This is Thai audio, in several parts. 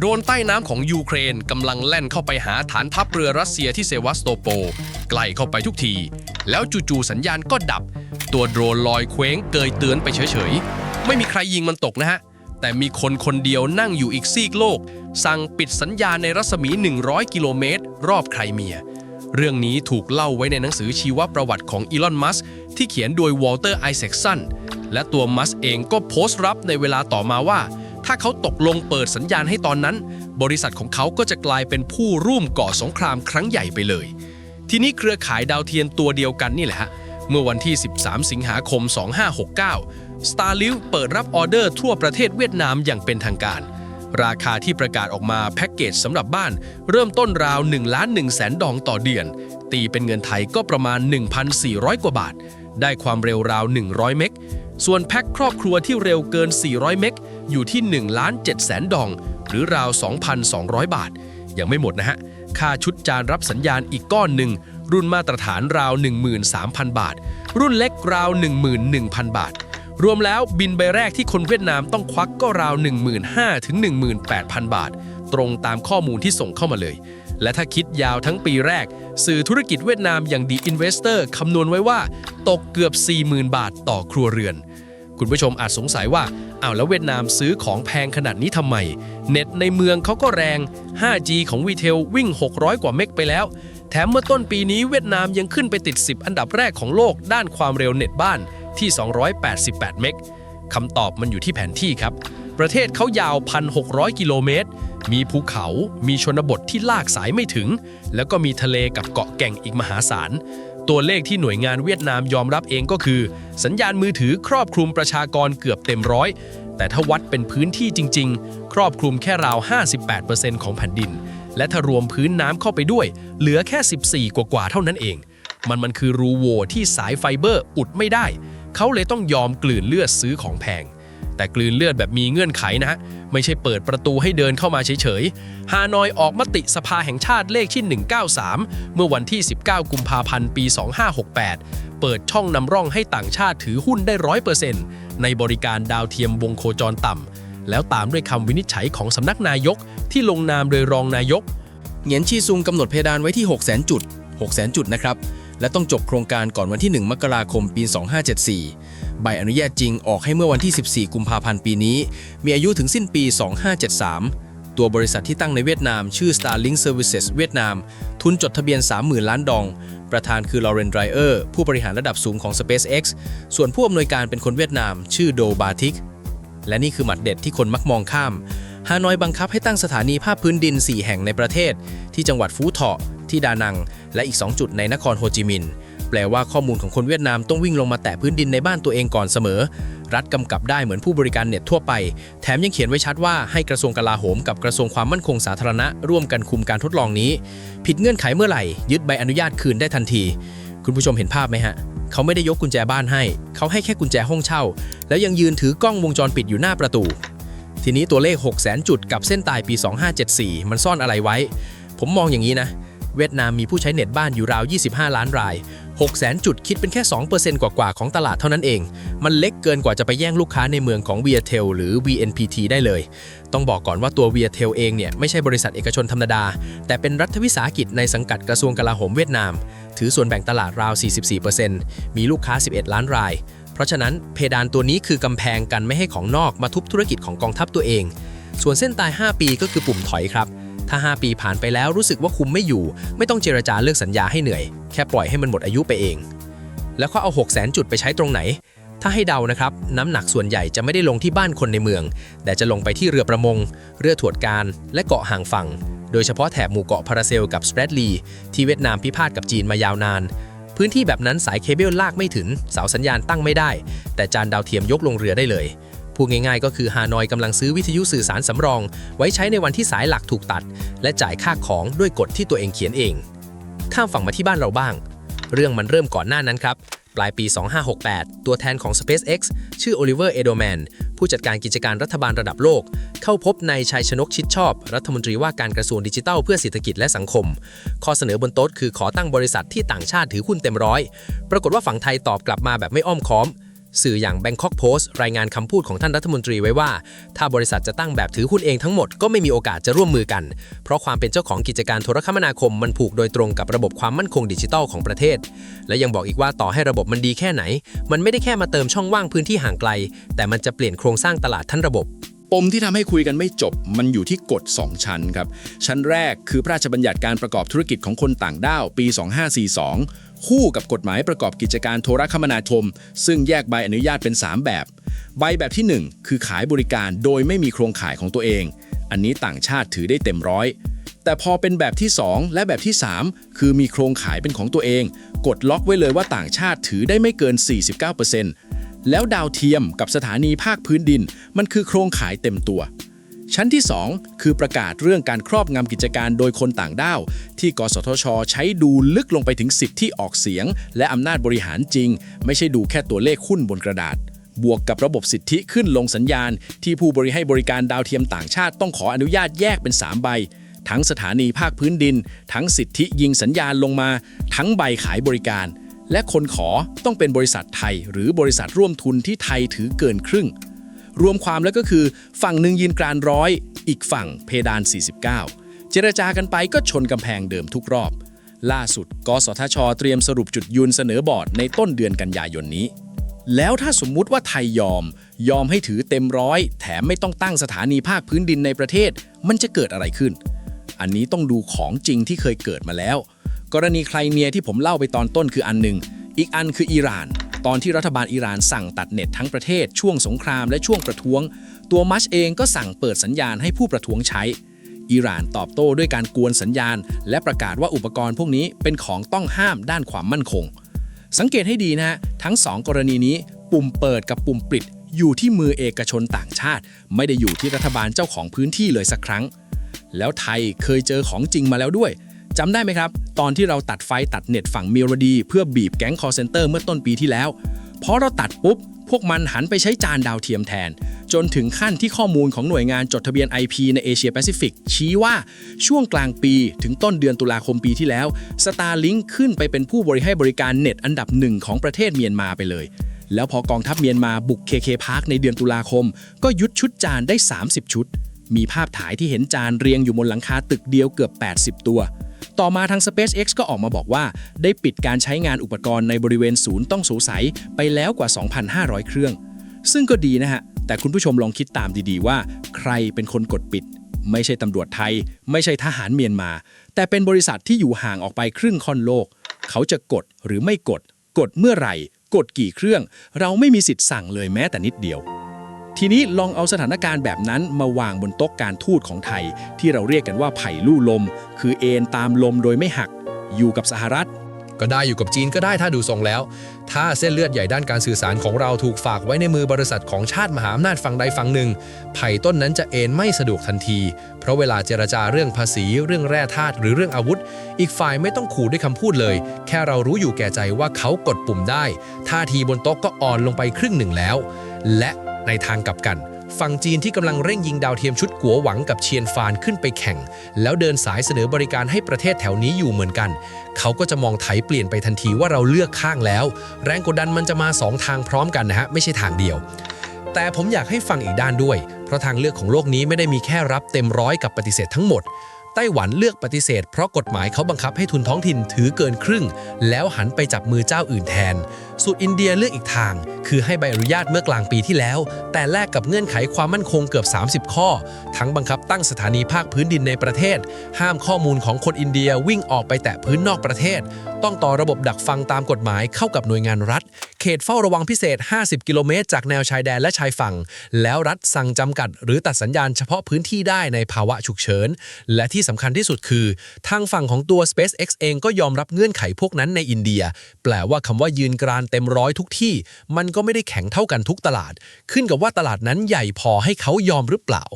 โดรนใต้น้ำของยูเครนกำลังแล่นเข้าไปหาฐานทัพเรือรัสเซียที่เซวัสโตโปลใกล้เข้าไปทุกทีแล้วจู่ๆสัญญาณก็ดับตัวโดรนลอยเคว้งเกยเตือนไปเฉยๆไม่มีใครยิงมันตกนะฮะแต่มีคนคนเดียวนั่งอยู่อีกซีกโลกสั่งปิดสัญญาณในรัศมี100กิโลเมตรรอบไครเมียเรื่องนี้ถูกเล่าไว้ในหนังสือชีวประวัติของอีลอน มัสก์ที่เขียนโดยวอลเตอร์ ไอแซคสันและตัวมัสก์เองก็โพสต์รับในเวลาต่อมาว่าถ้าเขาตกลงเปิดสัญญาณให้ตอนนั้นบริษัทของเขาก็จะกลายเป็นผู้ร่วมก่อสงครามครั้งใหญ่ไปเลยทีนี้เครือข่ายดาวเทียมตัวเดียวกันนี่แหละฮะเมื่อวันที่13สิงหาคม2569 Starlink เปิดรับออเดอร์ทั่วประเทศเวียดนามอย่างเป็นทางการราคาที่ประกาศออกมาแพ็กเกจสำหรับบ้านเริ่มต้นราว1,100,000 ดองต่อเดือนตีเป็นเงินไทยก็ประมาณ 1,400 กว่าบาทได้ความเร็วราว100เมกส่วนแพ็คครอบครัวที่เร็วเกิน400เมกอยู่ที่1,700,000 ดองหรือราว 2,200 บาทยังไม่หมดนะฮะค่าชุดจานรับสัญญาณอีกก้อนหนึ่งรุ่นมาตรฐานราว 13,000 บาทรุ่นเล็กราว 11,000 บาทรวมแล้วบินใบแรกที่คนเวียดนามต้องควักก็ราว 15,000 ถึง 18,000 บาทตรงตามข้อมูลที่ส่งเข้ามาเลยและถ้าคิดยาวทั้งปีแรกสื่อธุรกิจเวียดนามอย่าง The Investor คำนวณไว้ว่าตกเกือบ 40,000 บาทต่อครัวเรือนคุณผู้ชมอาจสงสัยว่าแล้วเวียดนามซื้อของแพงขนาดนี้ทำไมเน็ตในเมืองเขาก็แรง 5G ของวีเทลวิ่ง600กว่าเมกไปแล้วแถมเมื่อต้นปีนี้เวียดนามยังขึ้นไปติด10อันดับแรกของโลกด้านความเร็วเน็ตบ้านที่288เมกคำตอบมันอยู่ที่แผนที่ครับประเทศเขายาว 1,600 กิโลเมตรมีภูเขามีชนบทที่ลากสายไม่ถึงแล้วก็มีทะเลกับเกาะแก่งอีกมหาศาลตัวเลขที่หน่วยงานเวียดนามยอมรับเองก็คือสัญญาณมือถือครอบคลุมประชากรเกือบเต็มร้อยแต่ถ้าวัดเป็นพื้นที่จริงๆครอบคลุมแค่ราว 58% ของแผ่นดินและถ้ารวมพื้นน้ำเข้าไปด้วยเหลือแค่14กว่าเท่านั้นเองมันคือรูโหว่ที่สายไฟเบอร์อุดไม่ได้เขาเลยต้องยอมกลืนเลือดซื้อของแพงแต่กลืนเลือดแบบมีเงื่อนไขนะไม่ใช่เปิดประตูให้เดินเข้ามาเฉยๆฮานอยออกมติสภาแห่งชาติเลขที่193เมื่อวันที่19กุมภาพันธ์ปี2568เปิดช่องนำร่องให้ต่างชาติถือหุ้นได้ 100% ในบริการดาวเทียมวงโคจรต่ำแล้วตามด้วยคำวินิจฉัยของสำนักนายกที่ลงนามโดยรองนายกเหงียนชีซุงกำหนดเพดานไว้ที่ 600,000 จุดนะครับและต้องจบโครงการก่อนวันที่1มกราคมปี2574ใบอนุญาตจริงออกให้เมื่อวันที่14กุมภาพันธ์ปีนี้มีอายุถึงสิ้นปี2573ตัวบริษัทที่ตั้งในเวียดนามชื่อ Starlink Services เวียดนามทุนจดทะเบียน 30,000 ล้านดองประธานคือลอเรน ไดรเออร์ผู้บริหารระดับสูงของ SpaceX ส่วนผู้อำนวยการเป็นคนเวียดนามชื่อโดบาทิกและนี่คือหมัดเด็ดที่คนมักมองข้ามฮานอยบังคับให้ตั้งสถานีภาคพื้นดิน4แห่งในประเทศที่จังหวัดฟูเถาะที่ดานังและอีก2จุดในนครโฮจิมินห์แปลว่าข้อมูลของคนเวียดนามต้องวิ่งลงมาแตะพื้นดินในบ้านตัวเองก่อนเสมอรัฐกำกับได้เหมือนผู้บริการเน็ตทั่วไปแถมยังเขียนไว้ชัดว่าให้กระทรวงกลาโหมกับกระทรวงความมั่นคงสาธารณะร่วมกันคุมการทดลองนี้ผิดเงื่อนไขเมื่อไหร่ยึดใบอนุญาตคืนได้ทันทีคุณผู้ชมเห็นภาพไหมฮะเขาไม่ได้ยกกุญแจบ้านให้เขาให้แค่กุญแจห้องเช่าแล้วยังยืนถือกล้องวงจรปิดอยู่หน้าประตูทีนี้ตัวเลข 600,000 จุดกับเส้นตายปี2574มันซ่อนอะไรไว้ผมมองอย่างนี้นะเวียดนามมีผู้ใช้เน็ตบ้านอยู่ราว25ล้านราย 600,000 จุดคิดเป็นแค่ 2% กว่าๆของตลาดเท่านั้นเองมันเล็กเกินกว่าจะไปแย่งลูกค้าในเมืองของ Viettel หรือ VNPT ได้เลยต้องบอกก่อนว่าตัว Viettel เองเนี่ยไม่ใช่บริษัทเอกชนธรรมดาแต่เป็นรัฐวิสาหกิจในสังกัดกระทรวงกลาโหมเวียดนามถือส่วนแบ่งตลาดราว 44% มีลูกค้า11ล้านรายเพราะฉะนั้นเพดานตัวนี้คือกำแพงกันไม่ให้ของนอกมาทุบธุรกิจของกองทัพตัวเองส่วนเส้นตาย5ปีก็คือปุ่มถอยครับถ้า5ปีผ่านไปแล้วรู้สึกว่าคุมไม่อยู่ไม่ต้องเจรจาเลิกสัญญาให้เหนื่อยแค่ปล่อยให้มันหมดอายุไปเองแล้วเขาเอา 600,000 จุดไปใช้ตรงไหนถ้าให้เดานะครับน้ำหนักส่วนใหญ่จะไม่ได้ลงที่บ้านคนในเมืองแต่จะลงไปที่เรือประมงเรือตรวจการและเกาะห่างฝั่งโดยเฉพาะแถบหมู่เกาะพาราเซลกับสเปรดลีที่เวียดนามพิพาทกับจีนมายาวนานพื้นที่แบบนั้นสายเคเบิลลากไม่ถึงเสาสัญญาณตั้งไม่ได้แต่จานดาวเทียมยกลงเรือได้เลยพูดง่ายๆก็คือฮานอยกำลังซื้อวิทยุสื่อสารสำรองไว้ใช้ในวันที่สายหลักถูกตัดและจ่ายค่าของด้วยกฎที่ตัวเองเขียนเองข้ามฝั่งมาที่บ้านเราบ้างเรื่องมันเริ่มก่อนหน้านั้นครับปลายปี2568ตัวแทนของ SpaceX ชื่อโอลิเวอร์ เอโดแมนผู้จัดการกิจการรัฐบาลระดับโลกเข้าพบนายชัยชนกชิดชอบรัฐมนตรีว่าการกระทรวงดิจิทัลเพื่อเศรษฐกิจและสังคมข้อเสนอบนโต๊ะคือขอตั้งบริษัทที่ต่างชาติถือหุ้นเต็มร้อยปรากฏว่าฝั่งไทยตอบกลับมาแบบไม่อ้อมค้อม สื่ออย่าง Bangkok Post รายงานคำพูดของท่านรัฐมนตรีไว้ว่าถ้าบริษัทจะตั้งแบบถือหุ้นเองทั้งหมดก็ไม่มีโอกาสจะร่วมมือกันเพราะความเป็นเจ้าของกิจการโทรคมนาคมมันผูกโดยตรงกับระบบความมั่นคงดิจิทัลของประเทศและยังบอกอีกว่าต่อให้ระบบมันดีแค่ไหนมันไม่ได้แค่มาเติมช่องว่างพื้นที่ห่างไกลแต่มันจะเปลี่ยนโครงสร้างตลาดทั้งระบบปมที่ทำให้คุยกันไม่จบมันอยู่ที่กฎ2ชั้นครับชั้นแรกคือพระราชบัญญัติการประกอบธุรกิจของคนต่างด้าวปี2542คู่กับกฎหมายประกอบกิจการโทรคมนาคมซึ่งแยกใบอนุญาตเป็น3แบบใบแบบที่1คือขายบริการโดยไม่มีโครงข่ายของตัวเองอันนี้ต่างชาติถือได้เต็มร้อยแต่พอเป็นแบบที่2และแบบที่3คือมีโครงข่ายเป็นของตัวเองกดล็อกไว้เลยว่าต่างชาติถือได้ไม่เกิน 49%แล้วดาวเทียมกับสถานีภาคพื้นดินมันคือโครงข่ายเต็มตัวชั้นที่2คือประกาศเรื่องการครอบงำกิจการโดยคนต่างด้าวที่กสทช.ใช้ดูลึกลงไปถึงสิทธิออกเสียงและอำนาจบริหารจริงไม่ใช่ดูแค่ตัวเลขหุ้นบนกระดาษบวกกับระบบสิทธิขึ้นลงสัญญาณที่ผู้ให้บริการดาวเทียมต่างชาติต้องขออนุญาตแยกเป็น3ใบทั้งสถานีภาคพื้นดินทั้งสิทธิยิงสัญญาณลงมาทั้งใบขายบริการและคนขอต้องเป็นบริษัทไทยหรือบริษัทร่วมทุนที่ไทยถือเกินครึ่งรวมความแล้วก็คือฝั่งหนึ่งยืนกราน100อีกฝั่งเพดาน49เจรจากันไปก็ชนกำแพงเดิมทุกรอบล่าสุดกสทช.เตรียมสรุปจุดยืนเสนอบอร์ดในต้นเดือนกันยายนนี้แล้วถ้าสมมุติว่าไทยยอมให้ถือเต็มร้อยแถมไม่ต้องตั้งสถานีภาคพื้นดินในประเทศมันจะเกิดอะไรขึ้นอันนี้ต้องดูของจริงที่เคยเกิดมาแล้วกรณีไครเมียที่ผมเล่าไปตอนต้นคืออันหนึ่งอีกอันคืออิหร่านตอนที่รัฐบาลอิหร่านสั่งตัดเน็ตทั้งประเทศช่วงสงครามและช่วงประท้วงตัวมัชเองก็สั่งเปิดสัญญาณให้ผู้ประท้วงใช้อิหร่านตอบโต้ด้วยการกวนสัญญาณและประกาศว่าอุปกรณ์พวกนี้เป็นของต้องห้ามด้านความมั่นคงสังเกตให้ดีนะฮะทั้ง2กรณีนี้ปุ่มเปิดกับปุ่มปิดอยู่ที่มือเอกชนต่างชาติไม่ได้อยู่ที่รัฐบาลเจ้าของพื้นที่เลยสักครั้งแล้วไทยเคยเจอของจริงมาแล้วด้วยจำได้ไหมครับตอนที่เราตัดไฟตัดเน็ตฝั่งเมีรดีเพื่อบีบแก๊งคอลเซ็นเตอร์เมื่อต้นปีที่แล้วพอเราตัดปุ๊บพวกมันหันไปใช้จานดาวเทียมแทนจนถึงขั้นที่ข้อมูลของหน่วยงานจดทะเบียน IP ในเอเชียแปซิฟิกชี้ว่าช่วงกลางปีถึงต้นเดือนตุลาคมปีที่แล้ว Starlink ขึ้นไปเป็นผู้ให้บริการเน็ตอันดับ1ของประเทศเมียนมาไปเลยแล้วพอกองทัพเมียนมาบุก KK Park ในเดือนตุลาคมก็ยึดชุดจานได้30ชุดมีภาพถ่ายที่เห็นจานเรียงอยู่บนหลังคาตึกเดียวเกือบ80ตัวต่อมาทาง SpaceX ก็ออกมาบอกว่าได้ปิดการใช้งานอุปกรณ์ในบริเวณศูนย์ต้องสงสัยไปแล้วกว่า 2,500 เครื่องซึ่งก็ดีนะฮะแต่คุณผู้ชมลองคิดตามดีๆว่าใครเป็นคนกดปิดไม่ใช่ตำรวจไทยไม่ใช่ทหารเมียนมาแต่เป็นบริษัทที่อยู่ห่างออกไปครึ่งค่อนโลกเขาจะกดหรือไม่กดเมื่อไหร่กดกี่เครื่องเราไม่มีสิทธิ์สั่งเลยแม้แต่นิดเดียวทีนี้ลองเอาสถานการณ์แบบนั้นมาวางบนโต๊ะการทูตของไทยที่เราเรียกกันว่าไผ่ลู่ลมคือเอนตามลมโดยไม่หักอยู่กับสหรัฐก็ได้อยู่กับจีนก็ได้ถ้าดูทรงแล้วถ้าเส้นเลือดใหญ่ด้านการสื่อสารของเราถูกฝากไว้ในมือบริษัทของชาติมหาอำนาจฝั่งใดฝั่งหนึ่งไผ่ต้นนั้นจะเอนไม่สะดวกทันทีเพราะเวลาเจรจาเรื่องภาษีเรื่องแร่ธาตุหรือเรื่องอาวุธอีกฝ่ายไม่ต้องขู่ด้วยคำพูดเลยแค่เรารู้อยู่แก่ใจว่าเขากดปุ่มได้ท่าทีบนโต๊ะก็อ่อนลงไปครึ่งหนึ่งแล้วและในทางกลับกันฝั่งจีนที่กำลังเร่งยิงดาวเทียมชุดกัวหวังกับเชียนฟานขึ้นไปแข่งแล้วเดินสายเสนอบริการให้ประเทศแถวนี้อยู่เหมือนกันเขาก็จะมองไถเปลี่ยนไปทันทีว่าเราเลือกข้างแล้วแรงกดดันมันจะมา2ทางพร้อมกันนะฮะไม่ใช่ทางเดียวแต่ผมอยากให้ฟังอีกด้านด้วยเพราะทางเลือกของโลกนี้ไม่ได้มีแค่รับเต็มร้อยกับปฏิเสธทั้งหมดไต้หวันเลือกปฏิเสธเพราะกฎหมายเขาบังคับให้ทุนท้องถิ่นถือเกินครึ่งแล้วหันไปจับมือเจ้าอื่นแทนส่วนอินเดียเลือกอีกทางคือให้ใบอนุญาตเมื่อกลางปีที่แล้วแต่แลกกับเงื่อนไขความมั่นคงเกือบ30ข้อทั้งบังคับตั้งสถานีภาคพื้นดินในประเทศห้ามข้อมูลของคนอินเดียวิ่งออกไปแตะพื้นนอกประเทศต้องต่อระบบดักฟังตามกฎหมายเข้ากับหน่วยงานรัฐเขตเฝ้าระวังพิเศษ50กิโลเมตรจากแนวชายแดนและชายฝั่งแล้วรัฐสั่งจำกัดหรือตัดสัญญาณเฉพาะพื้นที่ได้ในภาวะฉุกเฉินและที่สำคัญที่สุดคือทางฝั่งของตัว SpaceX เองก็ยอมรับเงื่อนไขพวกนั้นในอินเดียแปลว่าคำว่ายืนกรานเต็มร้อยทุกที่มันก็ไม่ได้แข็งเท่ากันทุกตลาดขึ้นกับว่าตลาดนั้นใหญ่พอให้เขายอมหรือเปล่า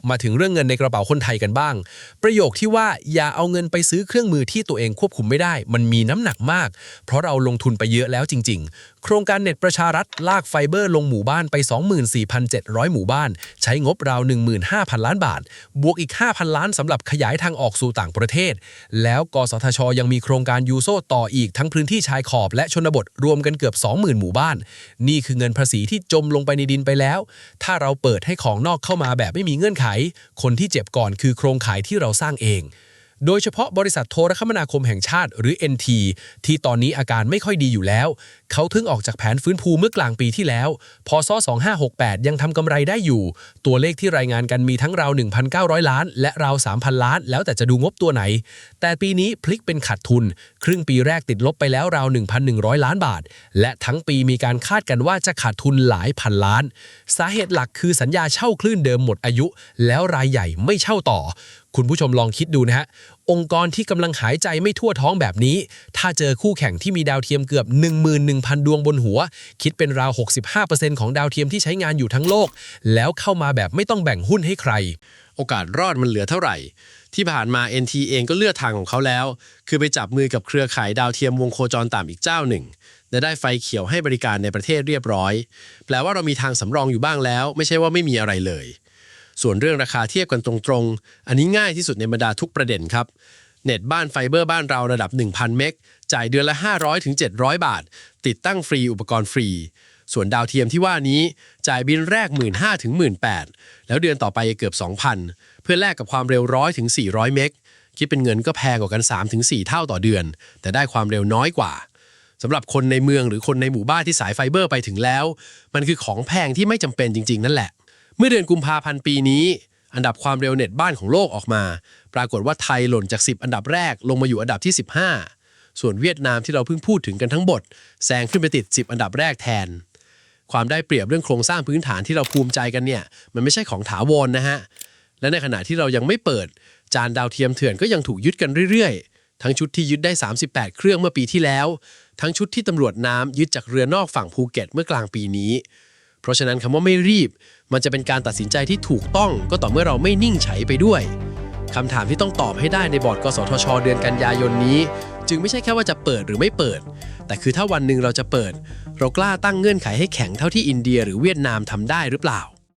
มาถึงเรื่องเงินในกระเป๋าคนไทยกันบ้างประโยคที่ว่าอย่าเอาเงินไปซื้อเครื่องมือที่ตัวเองควบคุมไม่ได้มันมีน้ำหนักมากเพราะเราลงทุนไปเยอะแล้วจริงๆ โครงการเน็ตประชารัฐลากไฟเบอร์ลงหมู่บ้านไป 24,700 หมู่บ้านใช้งบราว 15,000 ล้านบาทบวกอีก 5,000 ล้านสำหรับขยายทางออกสู่ต่างประเทศแล้วกสทช.ยังมีโครงการยูโซต่ออีกทั้งพื้นที่ชายขอบและชนบทรวมกันเกือบ 20,000 หมู่บ้านนี่คือเงินภาษีที่จมลงไปในดินไปแล้วถ้าเราเปิดให้ของนอกเข้ามาแบบไม่มีเงื่อนไขคนที่เจ็บก่อนคือโครงข่ายที่เราสร้างเองโดยเฉพาะบริษัทโทรคมนาคมแห่งชาติหรือ NT ที่ตอนนี้อาการไม่ค่อยดีอยู่แล้วเขาถึงออกจากแผนฟื้นฟูเมื่อกลางปีที่แล้วพศ2568ยังทำกำไรได้อยู่ตัวเลขที่รายงานกันมีทั้งราว 1,900 ล้านและราว 3,000 ล้านแล้วแต่จะดูงบตัวไหนแต่ปีนี้พลิกเป็นขาดทุนครึ่งปีแรกติดลบไปแล้วราว 1,100 ล้านบาทและทั้งปีมีการคาดกันว่าจะขาดทุนหลายพันล้านสาเหตุหลักคือสัญญาเช่าคลื่นเดิมหมดอายุแล้วรายใหญ่ไม่เช่าต่อคุณผู้ชมลองคิดดูนะฮะองค์กรที่กำลังหายใจไม่ทั่วท้องแบบนี้ถ้าเจอคู่แข่งที่มีดาวเทียมเกือบ 11,000 ดวงบนหัวคิดเป็นราว 65% ของดาวเทียมที่ใช้งานอยู่ทั้งโลกแล้วเข้ามาแบบไม่ต้องแบ่งหุ้นให้ใครโอกาสรอดมันเหลือเท่าไหร่ที่ผ่านมา NT เองก็เลือกทางของเขาแล้วคือไปจับมือกับเครือข่ายดาวเทียมวงโคจรต่ำอีกเจ้าหนึ่งและได้ไฟเขียวให้บริการในประเทศเรียบร้อยแปลว่าเรามีทางสำรองอยู่บ้างแล้วไม่ใช่ว่าไม่มีอะไรเลยส่วนเรื่องราคาเทียบกันตรงๆอันนี้ง่ายที่สุดในบรรดาทุกประเด็นครับเน็ตบ้านไฟเบอร์บ้านเราระดับ 1,000 เมกจ่ายเดือนละ 500-700 บาทติดตั้งฟรีอุปกรณ์ฟรีส่วนดาวเทียมที่ว่านี้จ่ายบินแรก 15,000-18,000 แล้วเดือนต่อไปเกือบ 2,000 เพื่อแลกกับความเร็ว 100-400 เมกคิดเป็นเงินก็แพงกว่ากัน 3-4 เท่าต่อเดือนแต่ได้ความเร็วน้อยกว่าสำหรับคนในเมืองหรือคนในหมู่บ้านที่สายไฟเบอร์ไปถึงแล้วมันคือของแพงที่ไม่จำเป็นจริงๆนั่นแหละเมื่อเดือนกุมภาพันธ์ปีนี้อันดับความเร็วเน็ตบ้านของโลกออกมาปรากฏว่าไทยหล่นจาก10อันดับแรกลงมาอยู่อันดับที่15ส่วนเวียดนามที่เราเพิ่งพูดถึงกันทั้งหมดแซงขึ้นไปติด10อันดับแรกแทนความได้เปรียบเรื่องโครงสร้างพื้นฐานที่เราภูมิใจกันเนี่ยมันไม่ใช่ของถาวรนะฮะและในขณะที่เรายังไม่เปิดจานดาวเทียมเถื่อนก็ยังถูกยึดกันเรื่อยๆทั้งชุดที่ยึดได้38เครื่องเมื่อปีที่แล้วทั้งชุดที่ตำรวจน้ำยึดจากเรือนอกฝั่งภูเก็ตเมื่อกลางปีนี้เพราะฉะนั้นคำว่าไม่รีบมันจะเป็นการตัดสินใจที่ถูกต้องก็ต่อเมื่อเราไม่นิ่งเฉยไปด้วยคำถามที่ต้องตอบให้ได้ในบอร์ดกสทช.เดือนกันยายนนี้จึงไม่ใช่แค่ว่าจะเปิดหรือไม่เปิดแต่คือถ้าวันหนึ่งเราจะเปิดเรากล้าตั้งเงื่อนไขให้แข็งเท่าที่อินเดียหรือเวียดนามทำได้หรือเปล่า